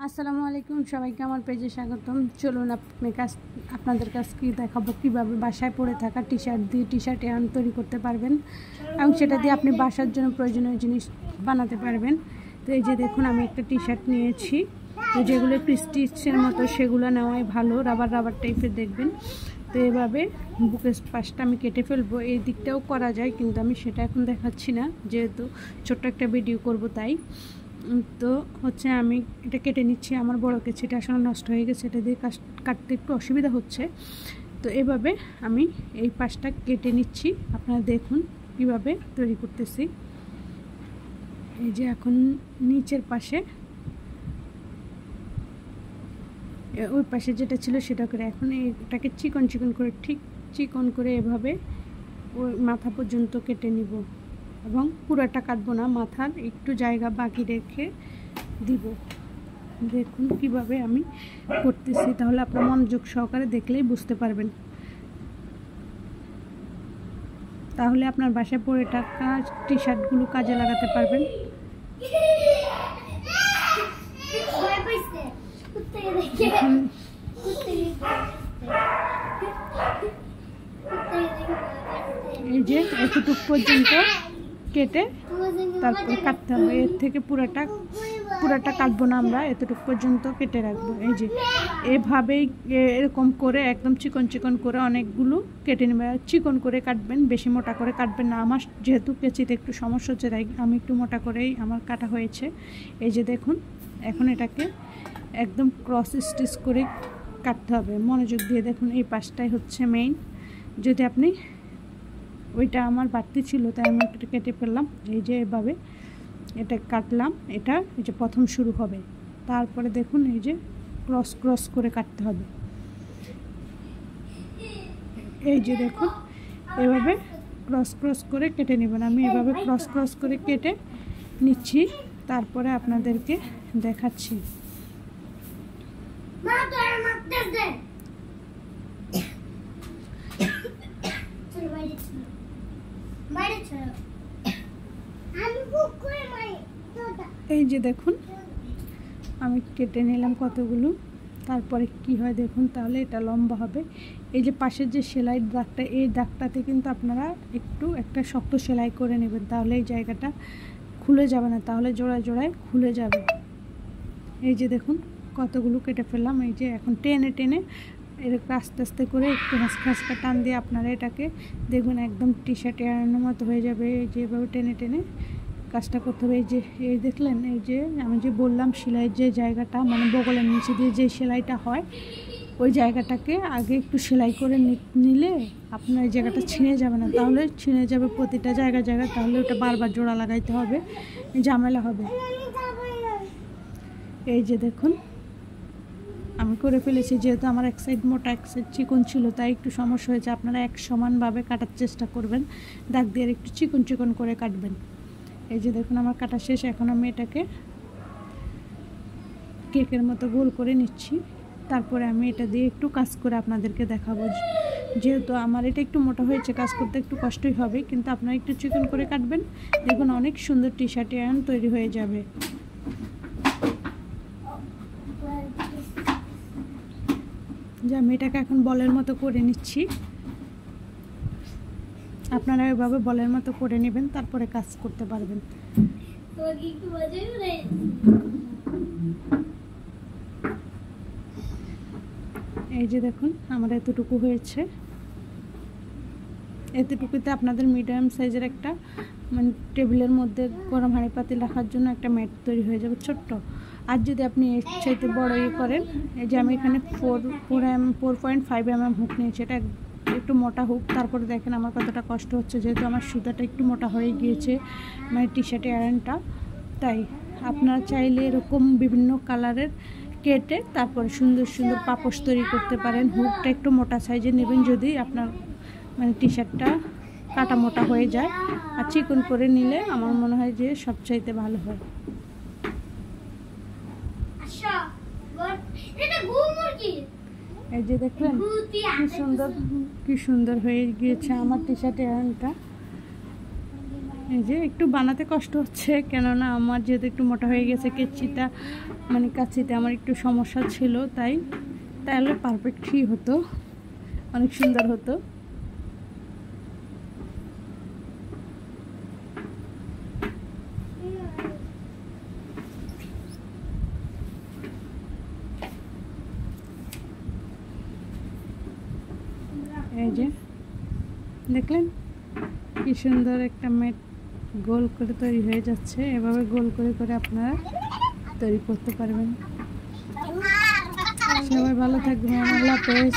আসসালামু আলাইকুম সবাইকে আমার পেজে স্বাগতম। চলুন আপনাদের কাছে দেখাবো কীভাবে বাসায় পরে থাকা টি শার্ট দিয়ে টি শার্ট এয়ার্ন তৈরি করতে পারবেন এবং সেটা দিয়ে আপনি বাসার জন্য প্রয়োজনীয় জিনিস বানাতে পারবেন। তো এই যে দেখুন, আমি একটা টি শার্ট নিয়েছি, তো যেগুলো প্রিস্টিচের মতো সেগুলো নেওয়াই ভালো, রাবার টাইপের দেখবেন। তো এভাবে বুকের পাশটা আমি কেটে ফেলবো। এই দিকটাও করা যায়, কিন্তু আমি সেটা এখন দেখাচ্ছি না, যেহেতু ছোট্ট একটা ভিডিও করব তাই। তো হচ্ছে আমি এটা কেটে নিচ্ছি। আমার বড় কেচিটা আসলে নষ্ট হয়ে গেছে, এটা দিয়ে কাটতে একটু অসুবিধা হচ্ছে। তো এভাবে আমি এই পাশটা কেটে নিচ্ছি। আপনারা দেখুন কীভাবে তৈরি করতেছি। এই যে এখন নিচের পাশে, ওই পাশে যেটা ছিল সেটা করে এখন এটাকে চিকন করে, ঠিক চিকন করে এভাবে ওই মাথা পর্যন্ত কেটে নিব, এবং পুরোটা কাটবো না, মাথার একটু জায়গা বাকি রেখে দিব। দেখুন কিভাবে আমি করতেছি, তাহলে আপনার মনোযোগ সহকারে দেখলেই বুঝতে পারবেন। তাহলে আপনার বাসায় পরে থাকা টি শার্টগুলো কাজে লাগাতে পারবেন। এই যে এতটুকু পর্যন্ত কেটে তারপর কাটতে হবে। এর থেকে পুরাটা কাটবো না, আমরা এতটুকু পর্যন্ত কেটে রাখবো। এই যে এভাবেই এরকম করে একদম চিকন করে অনেকগুলো কেটে নেবে। চিকন করে কাটবেন, বেশি মোটা করে কাটবেন না। আমার যেহেতু কেচিতে একটু সমস্যা হচ্ছে, তাই আমি একটু মোটা করেই আমার কাটা হয়েছে। এই যে দেখুন, এখন এটাকে একদম ক্রস স্টিচ করে কাটতে হবে। মনোযোগ দিয়ে দেখুন, এই পাশটাই হচ্ছে মেইন। যদি আপনি, ওইটা আমার বাড়তি ছিল তাই আমি এটা কেটে ফেললাম। এই যে এভাবে এটা কাটলাম, এটা এই যে প্রথম শুরু হবে। তারপরে দেখুন এই যে ক্রস করে কাটতে হবে। এই যে দেখুন, এভাবে ক্রস করে কেটে নেবেন। আমি এভাবে ক্রস করে কেটে নিচ্ছি, তারপরে আপনাদেরকে দেখাচ্ছি। এই যে দেখুন, আমি কেটে নিলাম কতগুলো। তারপরে কি হয় দেখুন, তাহলে এটা লম্বা হবে। এই যে পাশের যে সেলাইয়ের দাগটা, এই দাগটাতে কিন্তু আপনারা একটু একটা শক্ত সেলাই করে নেবেন, তাহলে এই জায়গাটা খুলে যাবে না, তাহলে জোড়ায় খুলে যাবে। এই যে দেখুন কতগুলো কেটে ফেললাম। এই যে এখন টেনে এরকম আস্তে করে একটু হাঁসকা টান দিয়ে আপনারা এটাকে দেখুন একদম টি শার্ট এড়ানোর মতো হয়ে যাবে। এই যে এভাবে টেনে কাজটা করতে হবে। এই যে এই দেখলেন, এই যে আমি যে বললাম সেলাইয়ের যে জায়গাটা, মানে বগলের নিচে দিয়ে যে সেলাইটা হয়, ওই জায়গাটাকে আগে একটু সেলাই করে নিলে আপনার এই জায়গাটা ছিঁড়ে যাবে না, তাহলে ছিঁড়ে যাবে প্রতিটা জায়গায়, তাহলে ওটা বারবার জোড়া লাগাইতে হবে, ঝামেলা হবে। এই যে দেখুন আমি করে ফেলেছি। যেহেতু আমার এক সাইড মোটা এক সাইড চিকন ছিল, তাই একটু সমস্যা হয়েছে। আপনারা এক সমানভাবে কাটার চেষ্টা করবেন, দাগ দিয়ে একটু চিকন করে কাটবেন। এই যে দেখুন আমার কাটা শেষ। এখন আমি এটাকে কেকের মতো গোল করে নিচ্ছি। তারপরে আমি এটা দিয়ে একটু কাজ করে আপনাদেরকে দেখাবো। যেহেতু আমার এটা একটু মোটা হয়েছে, কাজ করতে একটু কষ্টই হবে, কিন্তু আপনারা একটু চিকন করে কাটবেন, দেখুন অনেক সুন্দর টি শার্ট আয়রন তৈরি হয়ে যাবে। যে আমি এটাকে এখন বলের মতো করে নিচ্ছি। আপনারা এভাবে বলের মতো করে নেবেন, তারপরে কাজ করতে পারবেন। এই যে দেখুন আমার এতটুকু হয়েছে। এতটুকুতে আপনাদের মিডিয়াম সাইজের একটা, মানে টেবিলের মধ্যে গরম হাঁড়ি পাতিল রাখার জন্য একটা ম্যাট তৈরি হয়ে যাবে ছোট্ট। আর যদি আপনি এর চাইতে বড় করেন, এই যে আমি এখানে 4.5 mm হুক নিয়েছি, এটা একটু মোটা হুক। তারপরে দেখেন আমার কতটা কষ্ট হচ্ছে, যেহেতু আমার সুতাটা একটু মোটা হয়ে গিয়েছে মানে টি শার্টের আয়রনটা। তাই আপনারা চাইলে এরকম বিভিন্ন কালারের কেটে তারপরে সুন্দর পাপোশ তৈরি করতে পারেন। হুকটা একটু মোটা সাইজের নেবেন, যদি আপনার মানে টি শার্টটা কাটা মোটা হয়ে যায়। আর চিকন করে নিলে আমার মনে হয় যে সবচাইতে ভালো হয়। এই যে দেখলেন কি সুন্দর হয়ে গিয়েছে আমার টি শার্টের আয়রনটা। এই যে একটু বানাতে কষ্ট হচ্ছে, কেননা আমার যেহেতু একটু মোটা হয়ে গেছে কেচিটা, মানে কাচিতে আমার একটু সমস্যা ছিল, তাহলে পারফেক্টই হতো, অনেক সুন্দর হতো। এই যে দেখলেন কি সুন্দর একটা ম্যাট গোল করে তৈরি হয়ে যাচ্ছে। এভাবে গোল করে করে আপনারা তৈরি করতে পারবেন। সবাই ভালো থাকবেন, আল্লাহ হাফেজ।